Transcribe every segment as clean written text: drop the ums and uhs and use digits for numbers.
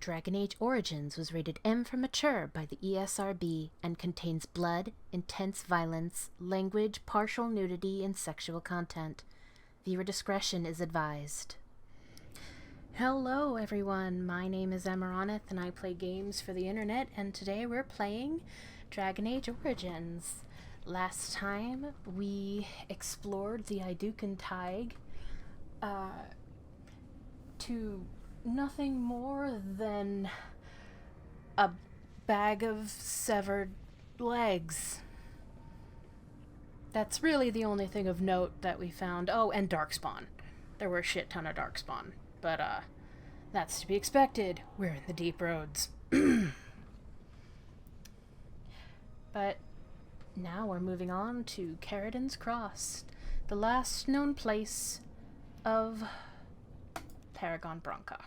Dragon Age Origins was rated M for mature by the ESRB and contains blood, intense violence, language, partial nudity, and sexual content. Viewer discretion is advised. Hello everyone, my name is Amaronith and I play games for the internet, and today we're playing Dragon Age Origins. Last time we explored the Ortan Thaig to nothing more than a bag of severed legs. That's really the only thing of note that we found. Oh, and Darkspawn. There were a shit ton of Darkspawn. But, that's to be expected. We're in the deep roads. But now we're moving on to Caridian's Cross, the last known place of Paragon Branka.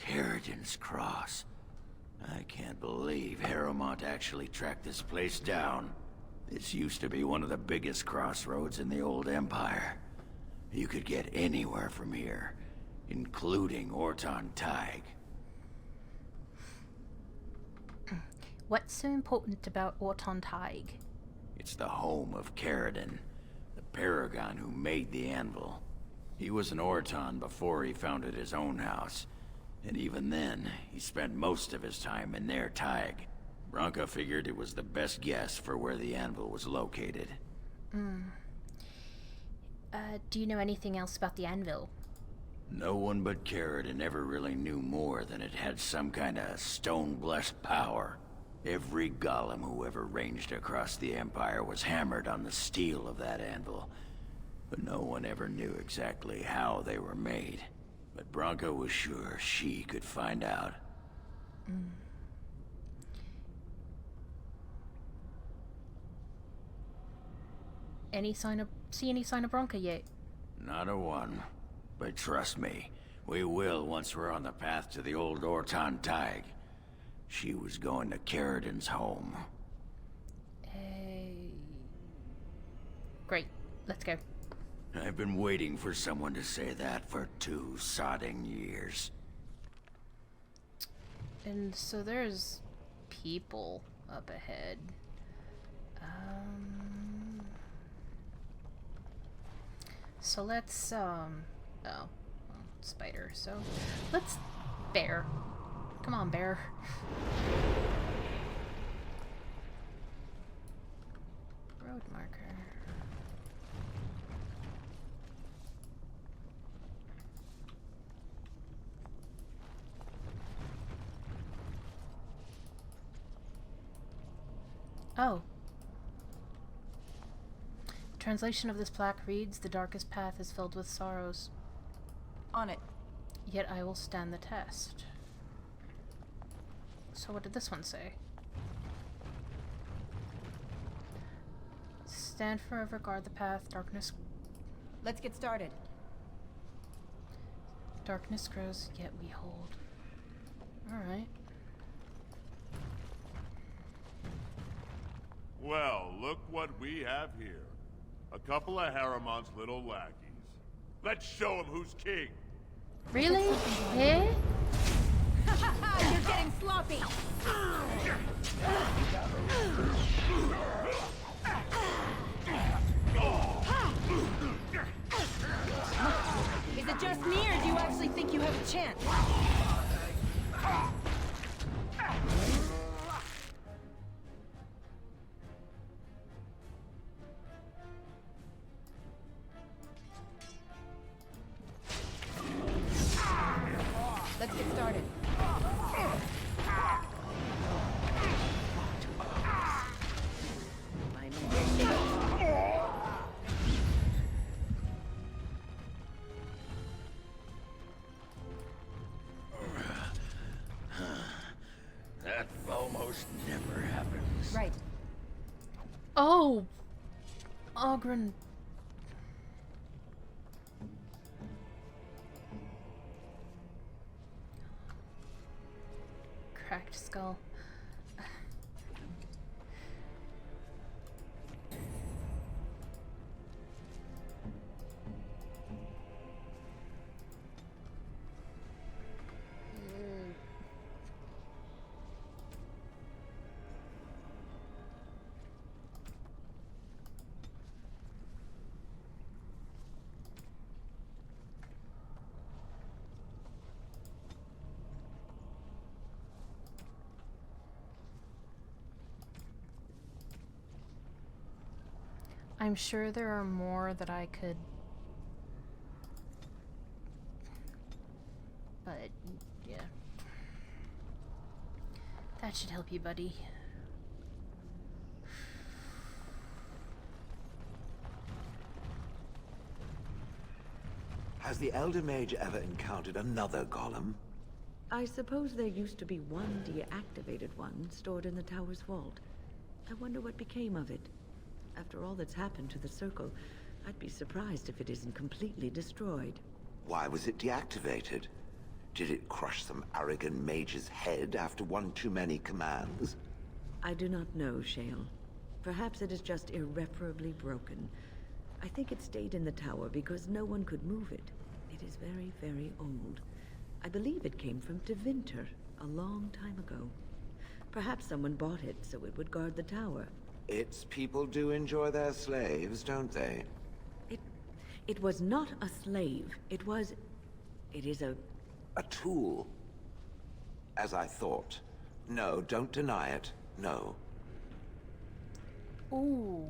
Caridian's Cross. I can't believe Harrowmont actually tracked this place down. This used to be one of the biggest crossroads in the old Empire. You could get anywhere from here, including Ortan Thaig. What's so important about Ortan Thaig? It's the home of Caridian, the Paragon who made the anvil. He was an Ortan before he founded his own house. And even then, he spent most of his time in their Thaig. Branka figured it was the best guess for where the anvil was located. Do you know anything else about the anvil? No one but Caridian ever really knew more than it had some kind of stone-blessed power. Every golem who ever ranged across the Empire was hammered on the steel of that anvil. But no one ever knew exactly how they were made. But Branka was sure she could find out. See any sign of Branka yet? Not a one. But trust me, we will once we're on the path to the old Ortan Thaig. She was going to Caridian's home. Great. Let's go. I've been waiting for someone to say that for 2 sodding years. And so there's people up ahead. So let's, well, spider, so let's, bear. Come on, bear. Road marker. Oh. Translation of this plaque reads, "The darkest path is filled with sorrows. On it. Yet I will stand the test." So what did this one say? Stand forever, guard the path, darkness... Let's get started. Darkness grows, yet we hold. Alright. Well, look what we have here. A couple of Harrowmont's little lackeys. Let's show them who's king. Really? Eh? You're getting sloppy! Is it just me, or do you actually think you have a chance? Let's get started. That almost never happens. Right. Oh! Ogren. cracked skull. I'm sure there are more that I could... But, yeah. That should help you, buddy. Has the Elder Mage ever encountered another golem? I suppose there used to be one deactivated one stored in the tower's vault. I wonder what became of it. After all that's happened to the Circle, I'd be surprised if it isn't completely destroyed. Why was it deactivated? Did it crush some arrogant mage's head after one too many commands? I do not know, Shale. Perhaps it is just irreparably broken. I think it stayed in the tower because no one could move it. It is very, very old. I believe it came from Tevinter a long time ago. Perhaps someone bought it so it would guard the tower. Its people do enjoy their slaves, don't they? It was not a slave. It is a tool. As I thought. No, don't deny it. No. Ooh.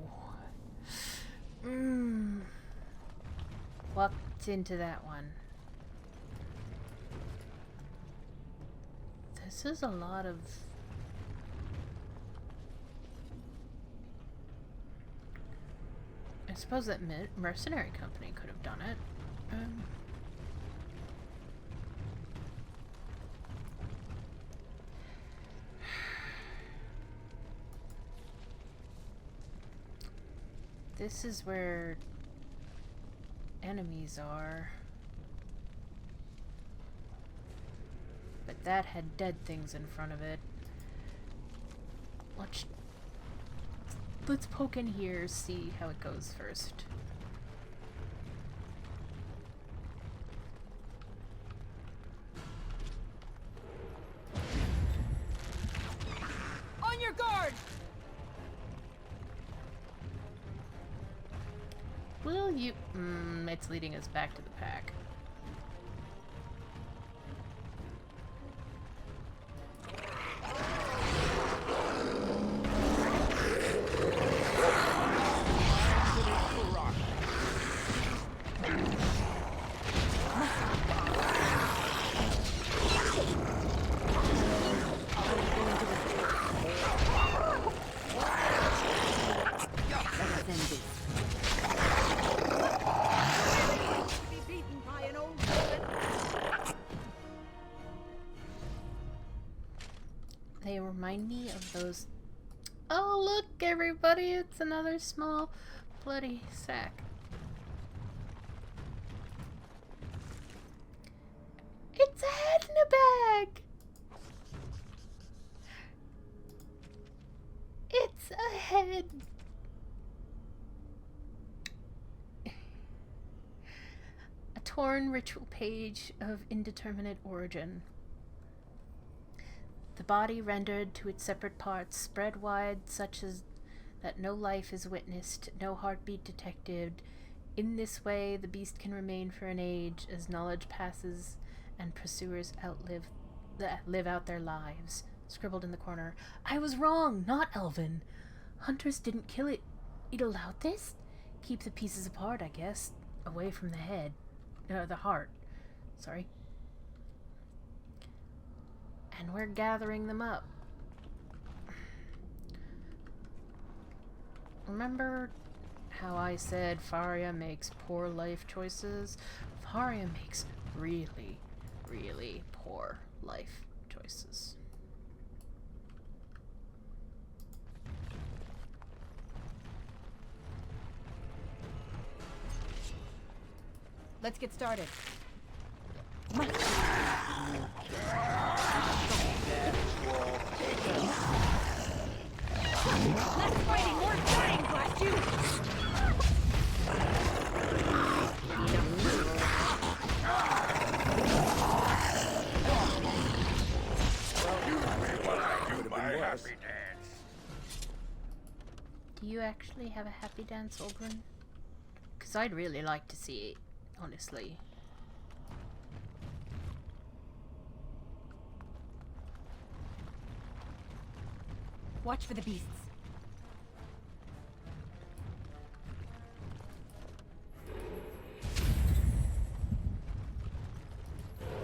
What's into that one? This is a lot of... I suppose that mercenary company could have done it. This is where enemies are. But that had dead things in front of it. Let's poke in here, see how it goes first. On your guard! Will you... it's leading us back to the pack. They remind me of those... Oh, look, everybody! It's another small, bloody sack. It's a head in a bag! It's a head! A torn ritual page of indeterminate origin. The body rendered to its separate parts, spread wide such as that no life is witnessed, no heartbeat detected. In this way, the beast can remain for an age as knowledge passes and pursuers live out their lives. Scribbled in the corner. I was wrong, not Elvin. Hunters didn't kill it. It allowed this? Keep the pieces apart, I guess. Away from the head. The heart. Sorry. And we're gathering them up. Remember how I said Farria makes poor life choices? Farria makes really, really poor life choices. Let's get started. worse. Do you actually have a happy dance, Oberon? Because I'd really like to see it, honestly. Watch for the beasts.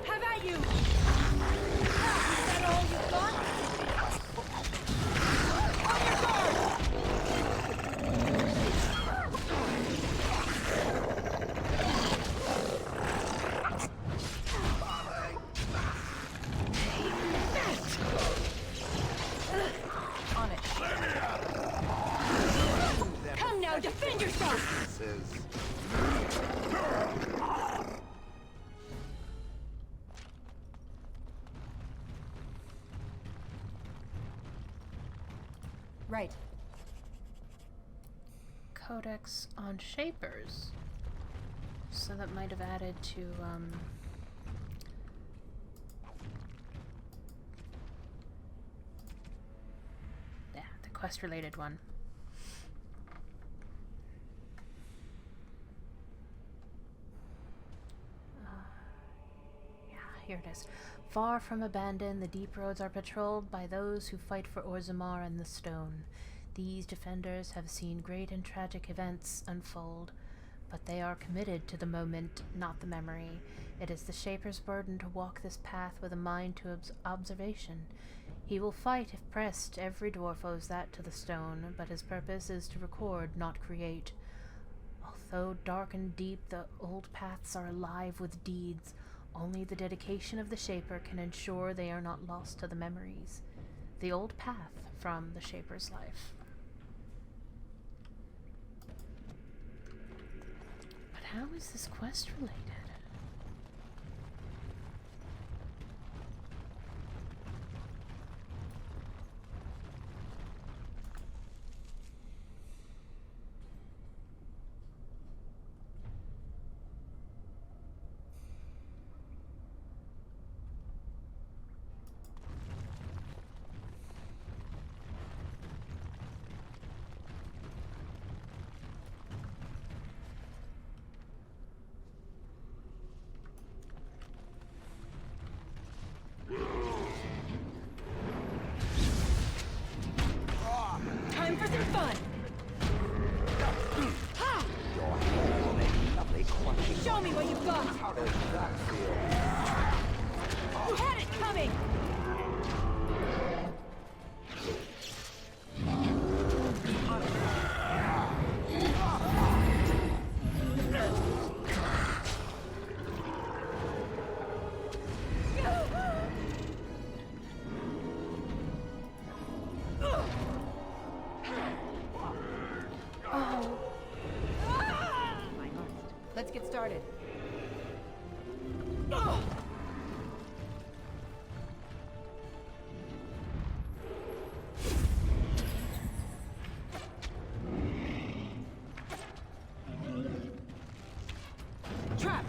Have at you! Is that all you've got? On your guard! On it. Come now, defend yourself! Right. Codex on Shapers. So that might have added to, yeah, the quest-related one. Yeah, here it is. Far from abandoned, the deep roads are patrolled by those who fight for Orzammar and the Stone. These defenders have seen great and tragic events unfold, but they are committed to the moment, not the memory. It is the Shaper's burden to walk this path with a mind to observation. He will fight if pressed, every dwarf owes that to the Stone, but his purpose is to record, not create. Although dark and deep, the old paths are alive with deeds. Only the dedication of the Shaper can ensure they are not lost to the memories. The old path from the Shaper's life. But how is this quest related? Time for some fun! Ha! Lovely clutching. Show me what you've got! How does that feel? You had it coming! Let's get started. Trap!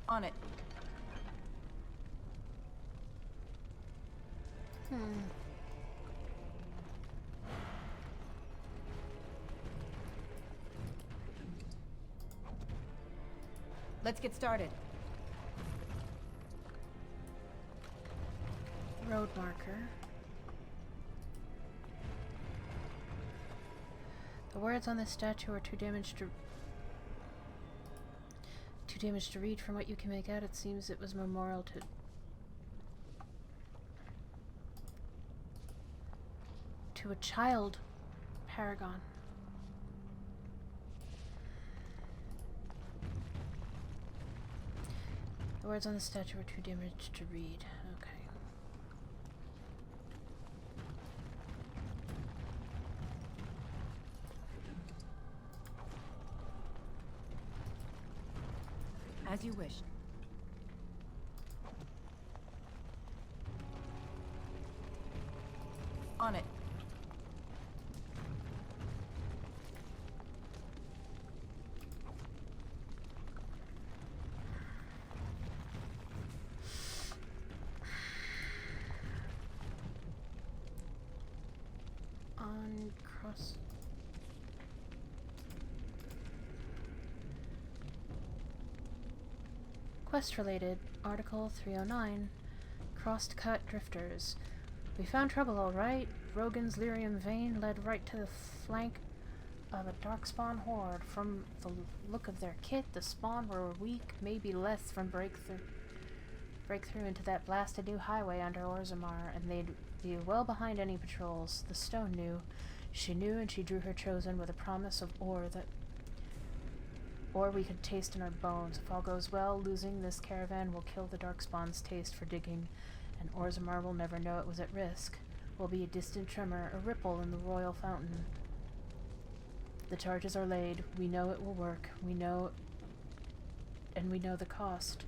On it. Let's get started. Road marker. The words on this statue are too damaged to read. From what you can make out, it seems it was memorial to a child paragon. The words on the statue are too damaged to read. Okay. As you wish. On it. On cross. Quest related, Article 309, Crossed Cut Drifters. We found trouble, alright. Rogan's lyrium vein led right to the flank of a darkspawn horde. From the look of their kit, the spawn were weak, maybe less from breakthrough into that blasted new highway under Orzammar, and they'd be well behind any patrols. The stone knew. She knew, and she drew her chosen with a promise of ore we could taste in our bones. If all goes well, losing this caravan will kill the darkspawn's taste for digging, and Orzammar will never know it was at risk. Will be a distant tremor, a ripple in the royal fountain. The charges are laid. We know it will work. We know the cost.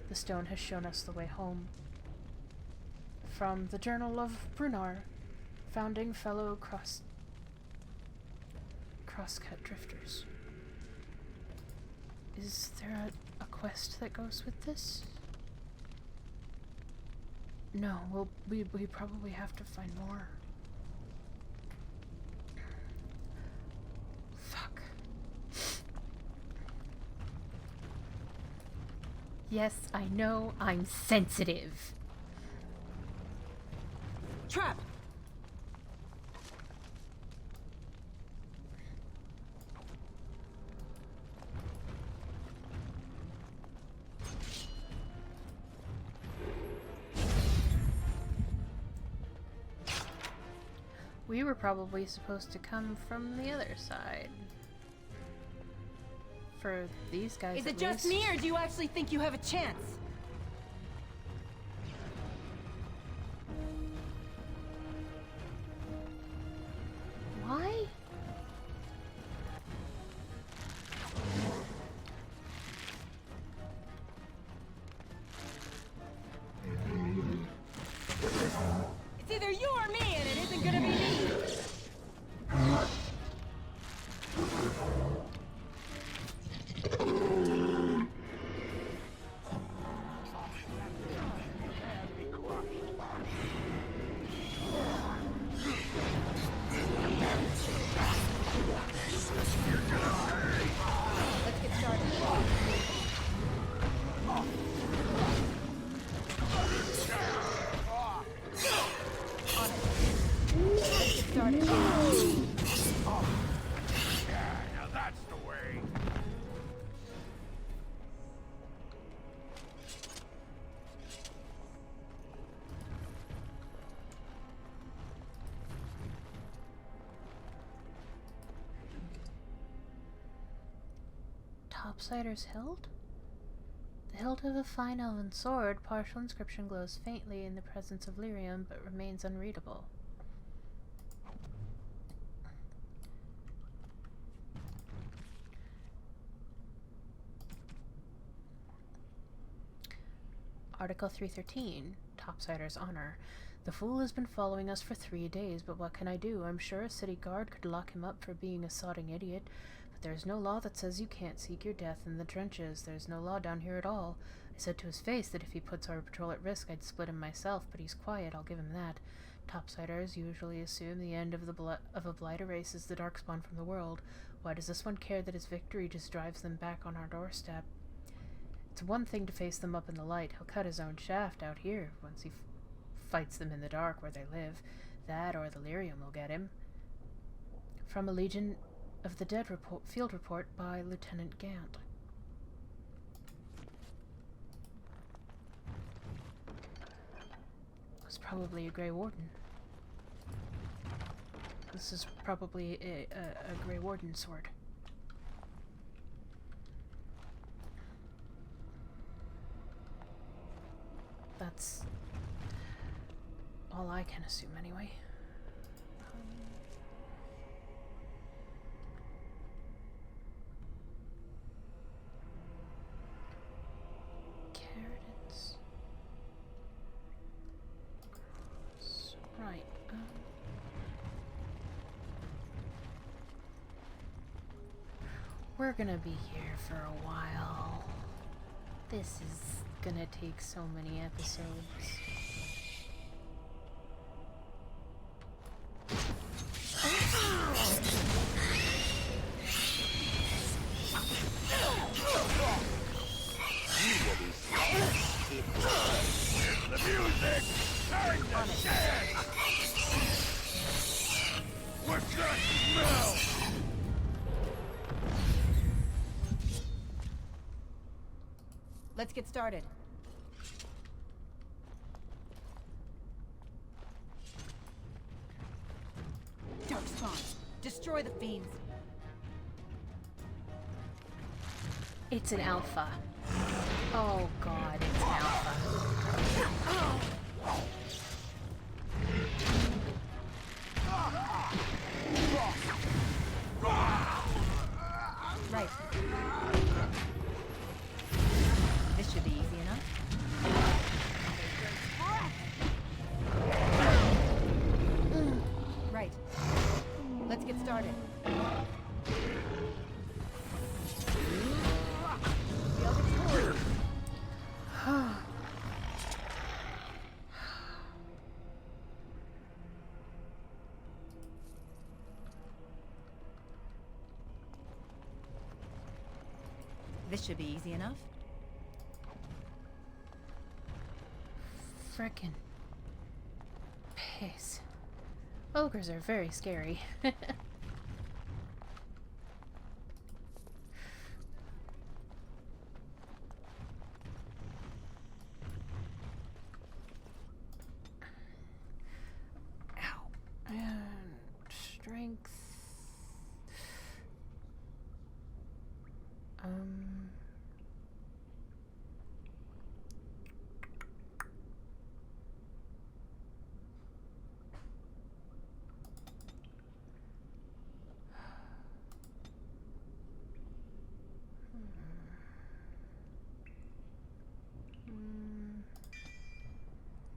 The stone has shown us the way home. From the Journal of Brunar, founding fellow crosscut drifters. Is there a quest that goes with this? No, we probably have to find more. Fuck. Yes, I know I'm sensitive. Trap! We were probably supposed to come from the other side. For these guys, Is it just me, or do you actually think you have a chance? Why? It's either you or me, and it isn't gonna be me! Let's get started. Started. Now that's the way. Topsider's hilt? The hilt of a fine elven sword, partial inscription glows faintly in the presence of lyrium, but remains unreadable. Article 313, Topsider's Honor. The fool has been following us for 3 days, but what can I do? I'm sure a city guard could lock him up for being a sodding idiot, but there's no law that says you can't seek your death in the trenches. There's no law down here at all. I said to his face that if he puts our patrol at risk, I'd split him myself, but he's quiet, I'll give him that. Topsiders usually assume the end of a blighter race is the darkspawn from the world. Why does this one care that his victory just drives them back on our doorstep? It's one thing to face them up in the light. He'll cut his own shaft out here once he fights them in the dark where they live. That or the lyrium will get him. From a legion of the dead field report by Lieutenant Gant. It's probably a Grey Warden. This is probably a Grey Warden sword. That's all I can assume anyway. Caridians. Right. We're gonna be here for a while. This is gonna take so many episodes. The music! Time to dance! What's that smell? Let's get started. Darkspawn, destroy the fiends. It's an alpha. Oh god, it's an alpha. Right. This should be easy enough. Right. Let's get started. This should be easy enough. Frickin' piss. Ogres are very scary. Ow. And strength.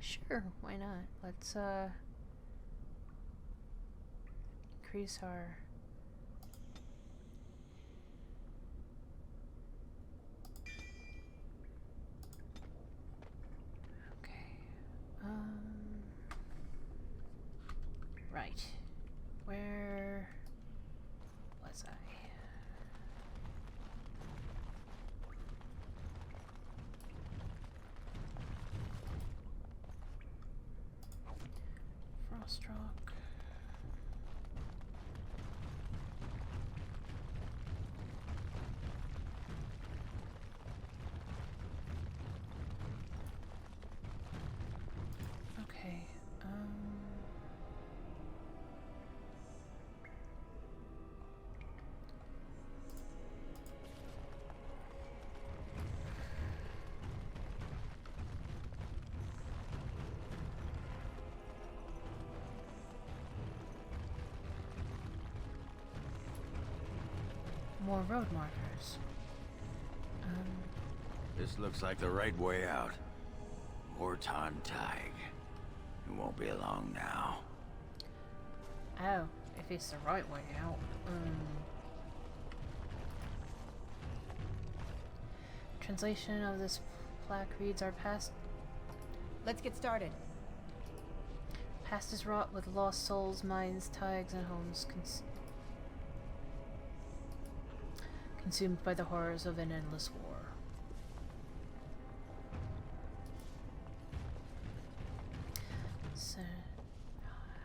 Sure, why not? Let's increase our right. Where was I? Frostrock. Okay. More road markers. This looks like the right way out. Ortan Thaig. It won't be long now. Oh, if it's the right way out. Translation of this plaque reads: our past Let's get started. is wrought with lost souls, minds, tags, and homes consumed by the horrors of an endless war. So,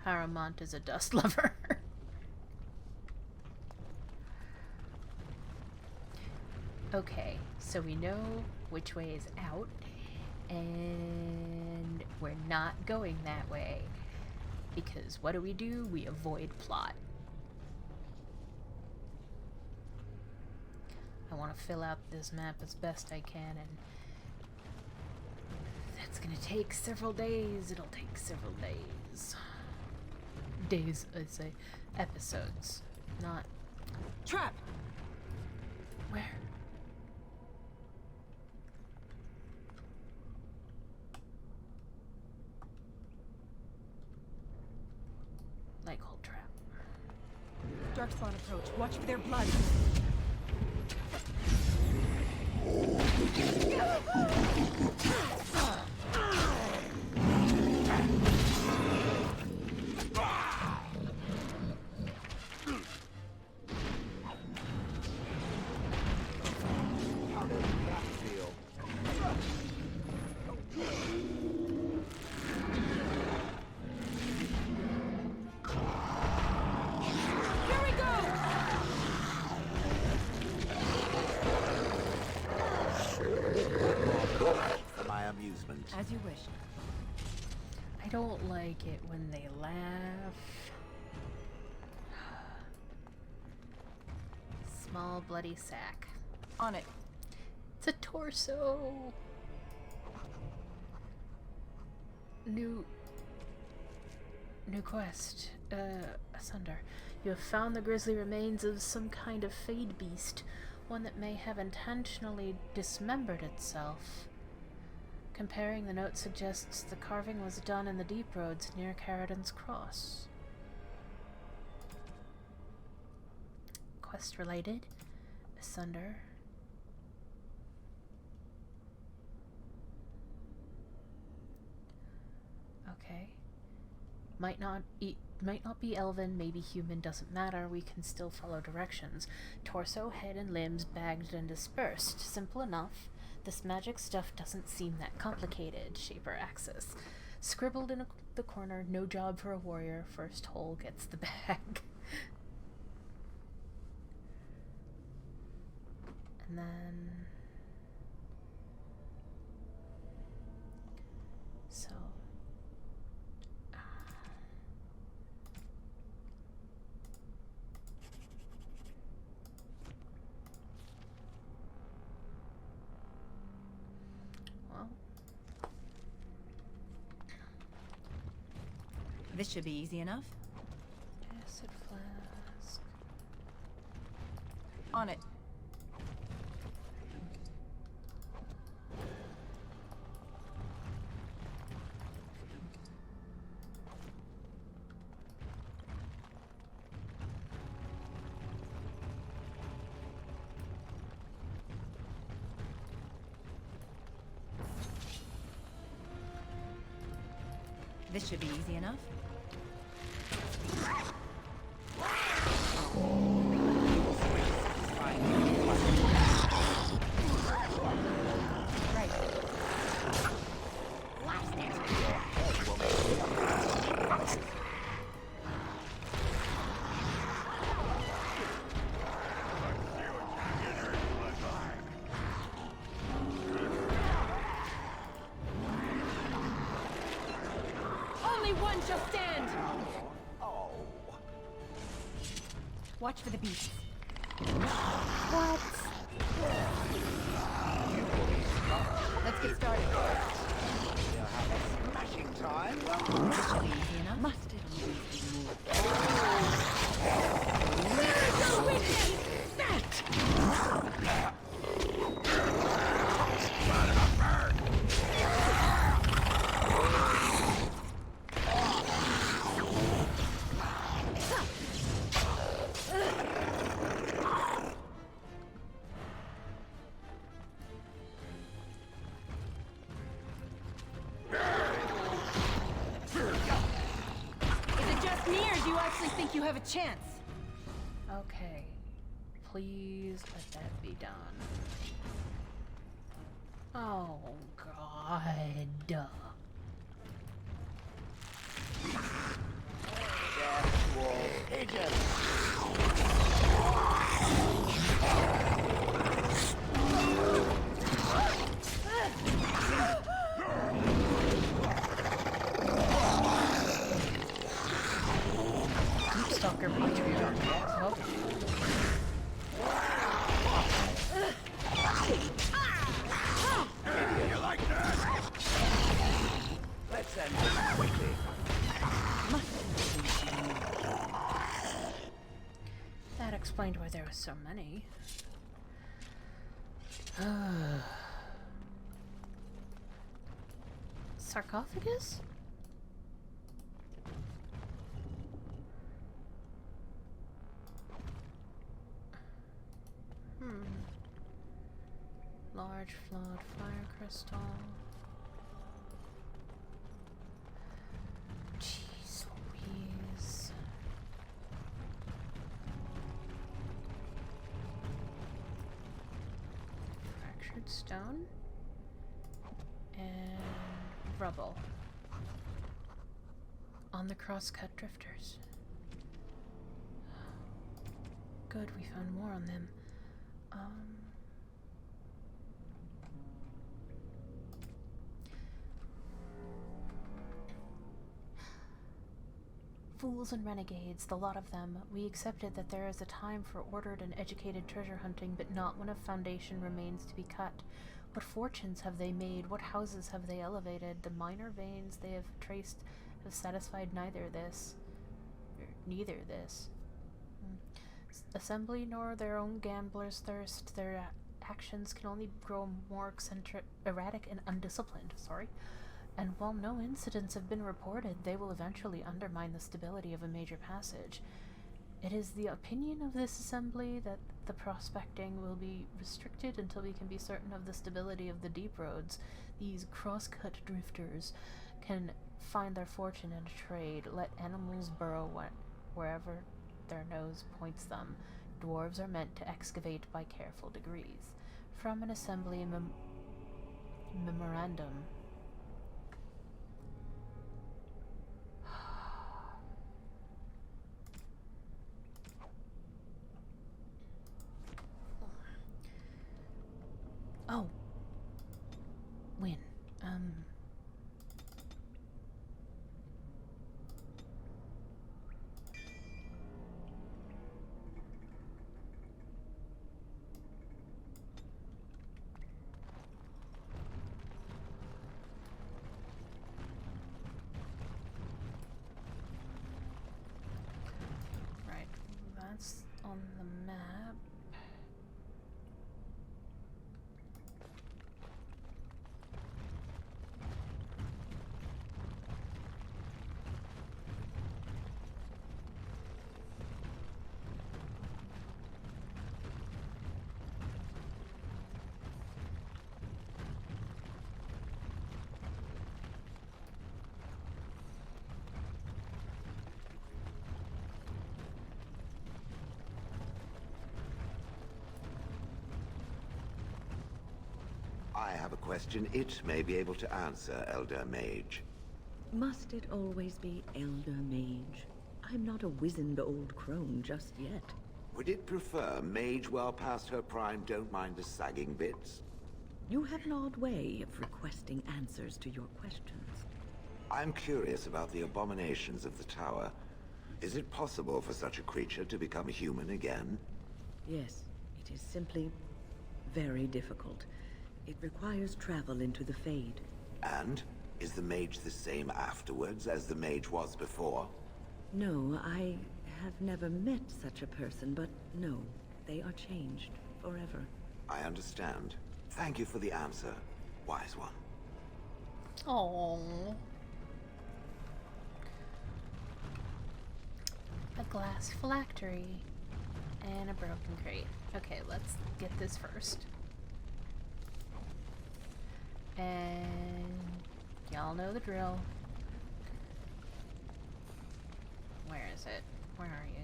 Haramont is a dust lover. Okay, so we know which way is out, and we're not going that way. Because what do? We avoid plot. I want to fill out this map as best I can, and that's gonna take several days. It'll take several days. Days, I say. Episodes. Not... Trap! Where? Like hold trap. Darkspawn approach. Watch for their blood. For my amusement. As you wish. I don't like it when they laugh. Small bloody sack. On it. It's a torso. New quest. Asunder. You have found the grisly remains of some kind of fade beast, one that may have intentionally dismembered itself. Comparing the note suggests the carving was done in the deep roads near Caridian's cross. Quest related. Asunder. Okay. Might not be elven, maybe human, doesn't matter. We can still follow directions. Torso, head, and limbs bagged and dispersed. Simple enough. This magic stuff doesn't seem that complicated. Shaper axis. Scribbled in the corner, no job for a warrior. First hole gets the bag. And then... So... Well... This should be easy enough. Acid flask... On it. This should be easy enough. Right. Only one shall stand! Watch for the beasts. What? Let's get started. We'll have a smashing time. This should be easy enough. Must it always be more? Is it just me, or do you actually think you have a chance? Okay. Please let that be done. Oh, God. Pigeon. Darker patriarch. Oh. You like that? Let's end this quickly. That explained why there was so many. Sarcophagus? Large flawed fire crystal. Jeez Louise. Fractured stone. And rubble. On the crosscut drifters. Good, we found more on them. Fools and renegades, the lot of them. We accepted that there is a time for ordered and educated treasure hunting, but not when a foundation remains to be cut. What fortunes have they made? What houses have they elevated? The minor veins they have traced have satisfied neither this. Assembly nor their own gambler's thirst. Their actions can only grow more erratic and undisciplined. And while no incidents have been reported, they will eventually undermine the stability of a major passage. It is the opinion of this assembly that the prospecting will be restricted until we can be certain of the stability of the deep roads. These cross-cut drifters can find their fortune in trade. Let animals burrow wherever their nose points them. Dwarves are meant to excavate by careful degrees. From an assembly memorandum. Oh. When? Right. That's on the map. I have a question it may be able to answer, Elder Mage. Must it always be Elder Mage? I'm not a wizened old crone just yet. Would it prefer mage well past her prime don't mind the sagging bits? You have an odd way of requesting answers to your questions. I'm curious about the abominations of the tower. Is it possible for such a creature to become human again? Yes, it is simply very difficult. It requires travel into the Fade. And? Is the mage the same afterwards as the mage was before? No, I have never met such a person, but no, they are changed forever. I understand. Thank you for the answer, wise one. Oh. A glass phylactery and a broken crate. Okay, let's get this first. And y'all know the drill. Where is it? Where are you?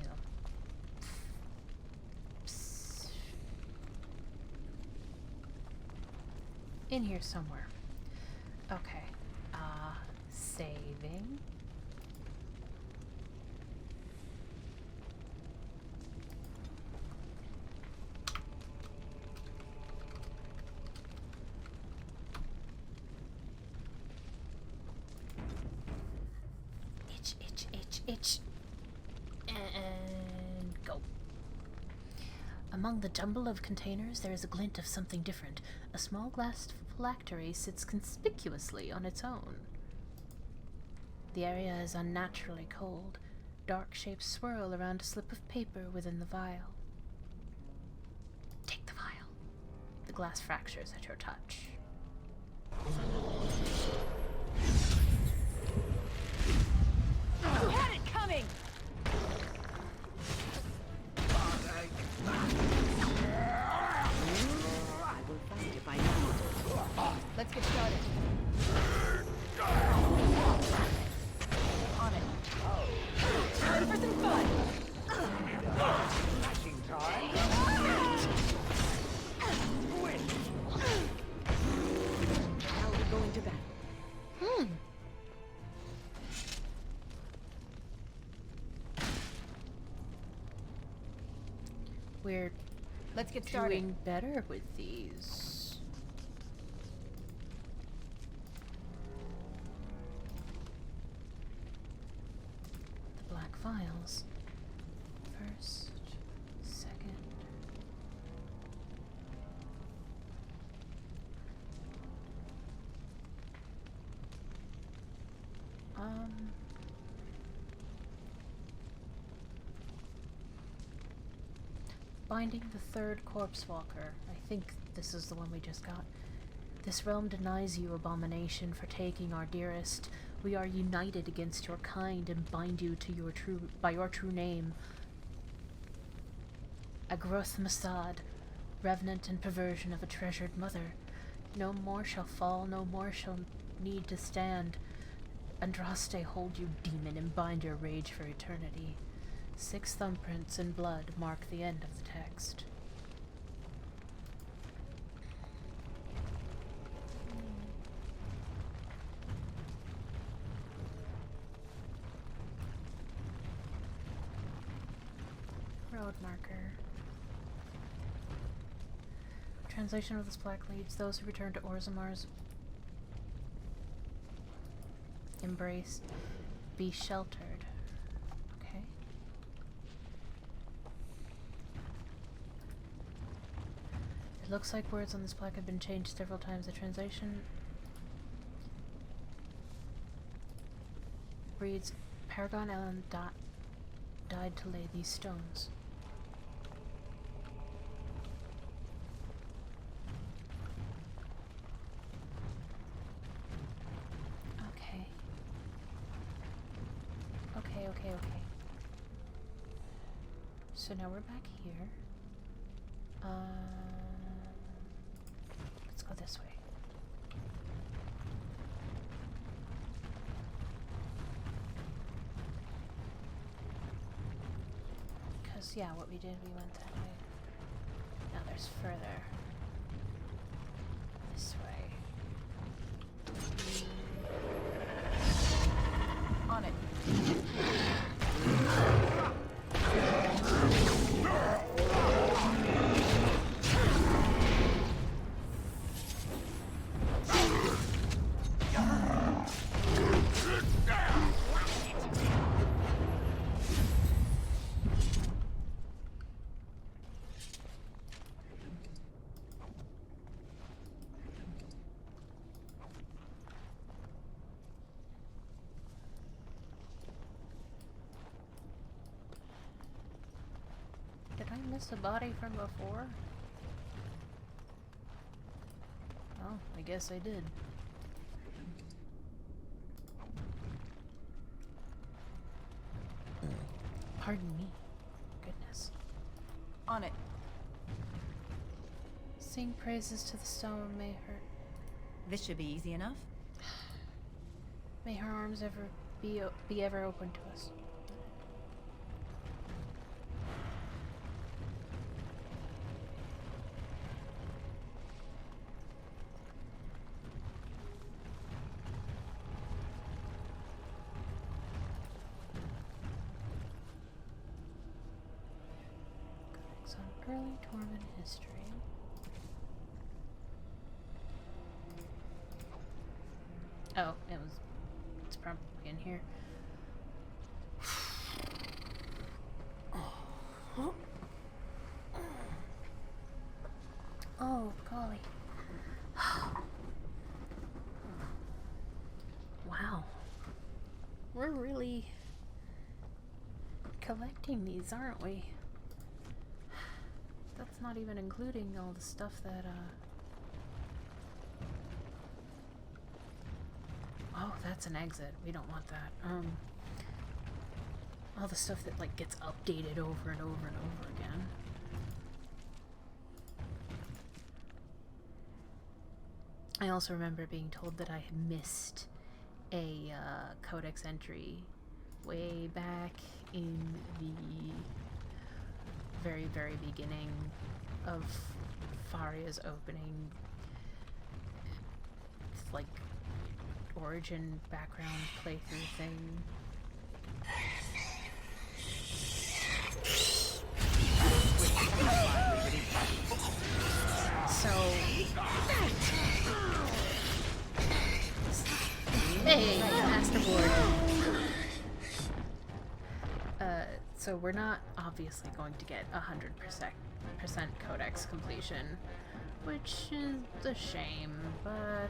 Psst. In here somewhere. Okay. Saving. Itch. Among the jumble of containers, there is a glint of something different. A small glass phylactery sits conspicuously on its own. The area is unnaturally cold. Dark shapes swirl around a slip of paper within the vial. Take the vial. The glass fractures at your touch. You had it coming! I will fight if I need. Let's get started. On it. Time for some fun! Now we're going to battle. We're Let's get started. doing better with these. The black vials. First, second. Binding the third corpse walker. I think this is the one we just got. This realm denies you, abomination, for taking our dearest. We are united against your kind and bind you to your by your true name. Agroth Masad, revenant and perversion of a treasured mother. No more shall fall, no more shall need to stand. Andraste, hold you, demon, and bind your rage for eternity. 6 thumbprints in blood mark the end of the text. Road marker. Translation of this plaque leads those who return to Orzamar's embrace be sheltered. Okay. It looks like words on this plaque have been changed several times. The translation reads, Paragon Ellen died to lay these stones. Okay. So now we're back here. Let's go this way. Because, yeah, what we did, we went that way. Now there's further. This way. On it. Did I miss a body from before? Oh, I guess I did. Pardon me. Goodness. On it. Sing praises to the stone, may her This should be easy enough. may her arms ever be ever open to us. Some early Torment history. Oh, it's probably in here. we're really collecting these, aren't we? That's not even including all the stuff that, oh, that's an exit. We don't want that. All the stuff that, like, gets updated over and over and over again. I also remember being told that I had missed a codex entry way back in the very, very beginning of Farria's opening, like, origin background playthrough thing. So, hey, Master Board. So we're not obviously going to get 100% codex completion, which is a shame, but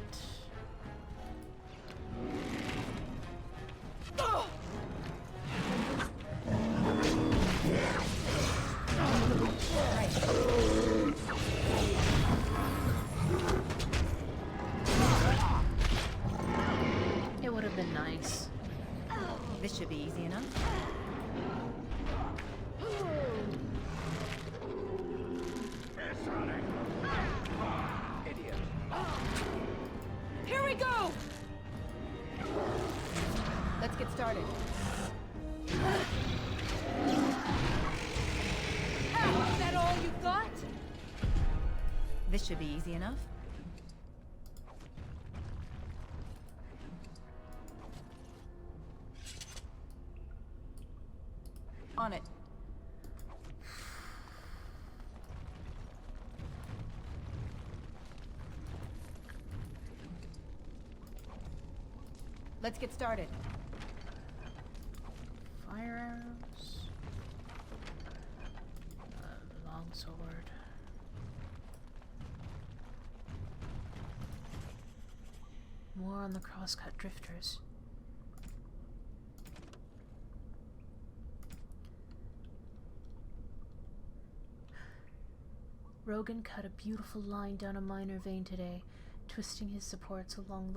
it would have been nice. This should be easy enough. Idiot. Here we go! Let's get started. Is that all you got? This should be easy enough. On it. Let's get started. Fire arrows. Longsword. More on the crosscut drifters. Rogan cut a beautiful line down a minor vein today, twisting his supports along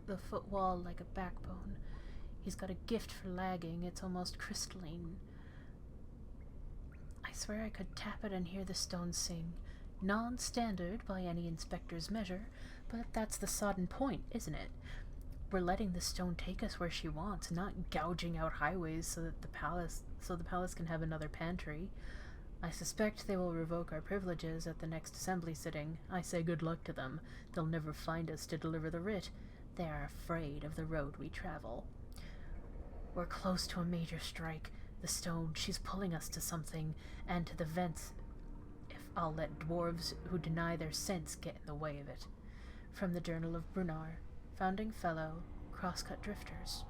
the foot wall like a backbone. He's got a gift for lagging. It's almost crystalline. I swear I could tap it and hear the stones sing. Non-standard by any inspector's measure, but that's the sodden point, isn't it? We're letting the stone take us where she wants, not gouging out highways so that the palace can have another pantry. I suspect they will revoke our privileges at the next assembly sitting. I say good luck to them. They'll never find us to deliver the writ. They are afraid of the road we travel. We're close to a major strike. The stone, she's pulling us to something, and to the vents, if I'll let dwarves who deny their sense get in the way of it. From the Journal of Brunnar, Founding Fellow, Crosscut Drifters.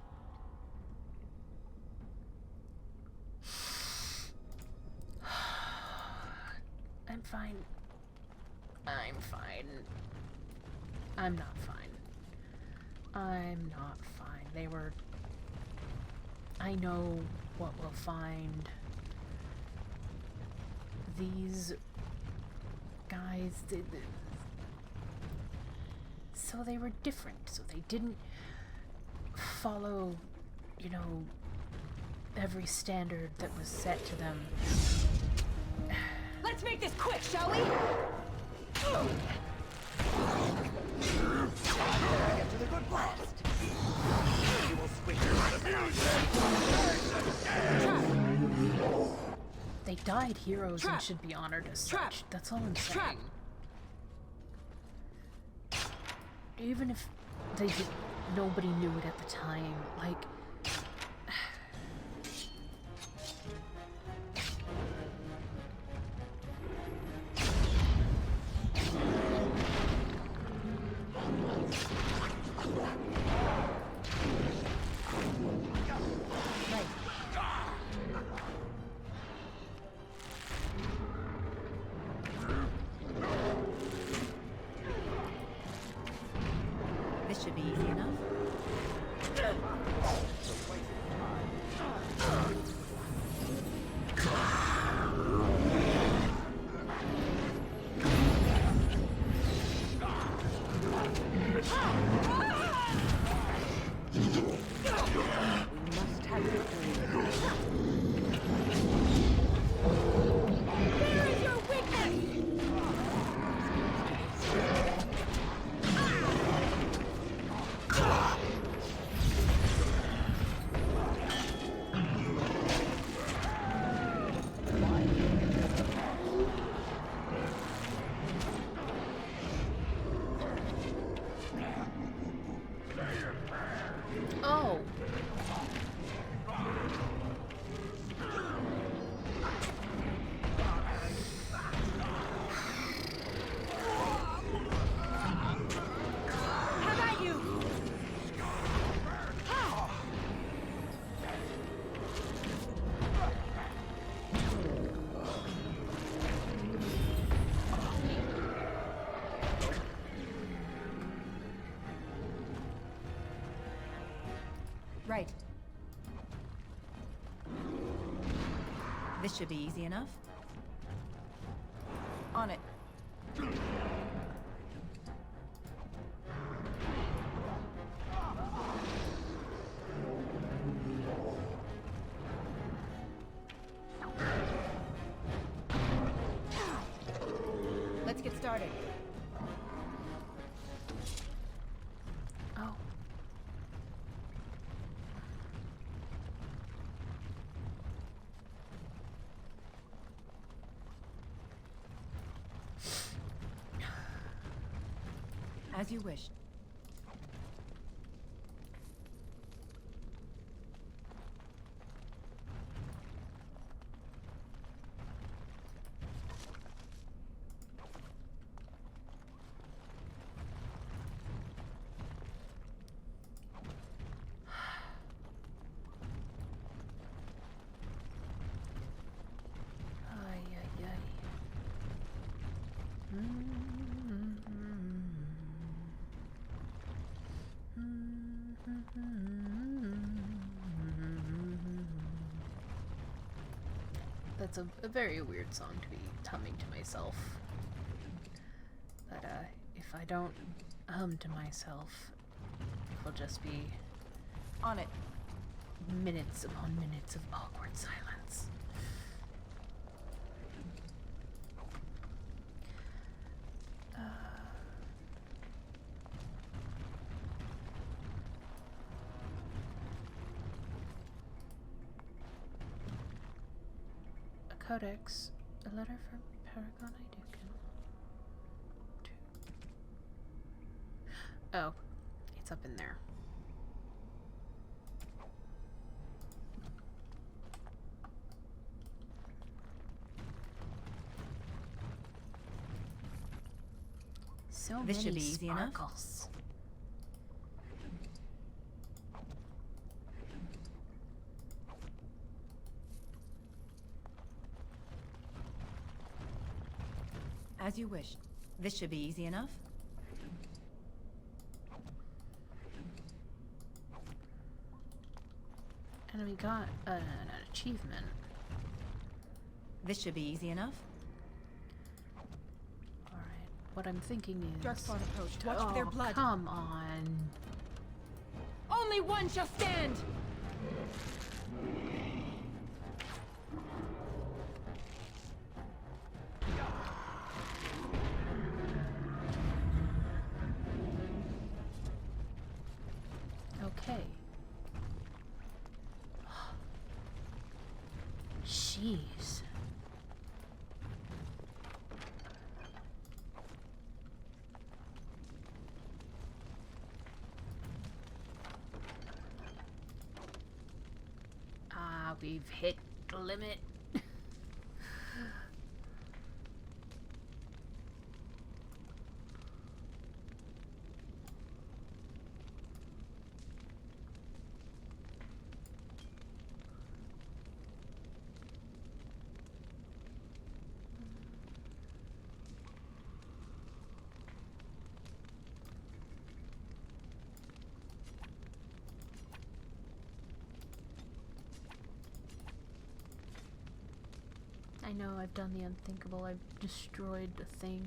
I'm fine. I'm fine. I'm not fine. I'm not fine. They were... I know what we'll find. These guys... So they were different. So they didn't follow, you know, every standard that was set to them. Let's make this quick, shall we? Get to the good blast. You will swing They died heroes Trap. and should be honored as Trap. such. That's all I'm saying. Trap. Even if they did, nobody knew it at the time. Like, This should be easy enough. Right. This should be easy enough. On it. Let's get started. Oh. As you wish. Ay, ay, ay. That's a very weird song to be humming to myself. But if I don't hum to myself, it'll just be On it. minutes upon minutes of awkward silence. A codex. A letter from Paragon Oh, it's up in there. So This many should be easy enough. sparkles. As you wish. This should be easy enough. And we got an achievement. This should be easy enough. Alright, what I'm thinking is... Darkspawn approach. Watch their blood. Come on. Only one shall stand! Okay. Jeez. We've hit the limit. I know I've done the unthinkable. I've destroyed the thing.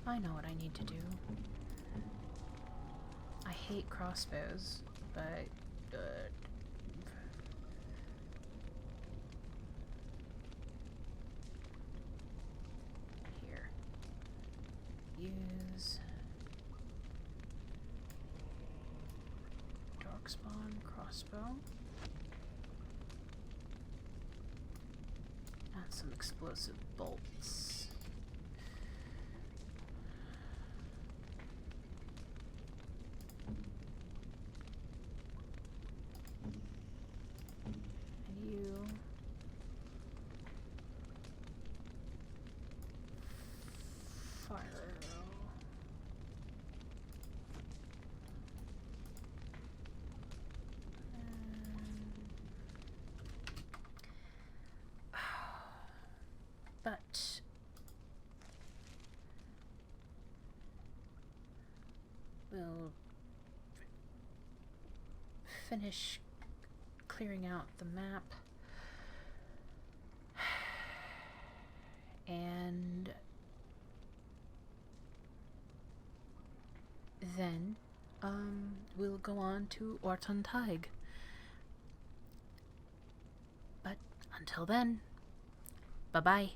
I know what I need to do. I hate crossbows, but here. Use Darkspawn crossbow. And some explosive bolts. finish clearing out the map. And then we'll go on to Ortan Thaig. But until then, bye-bye.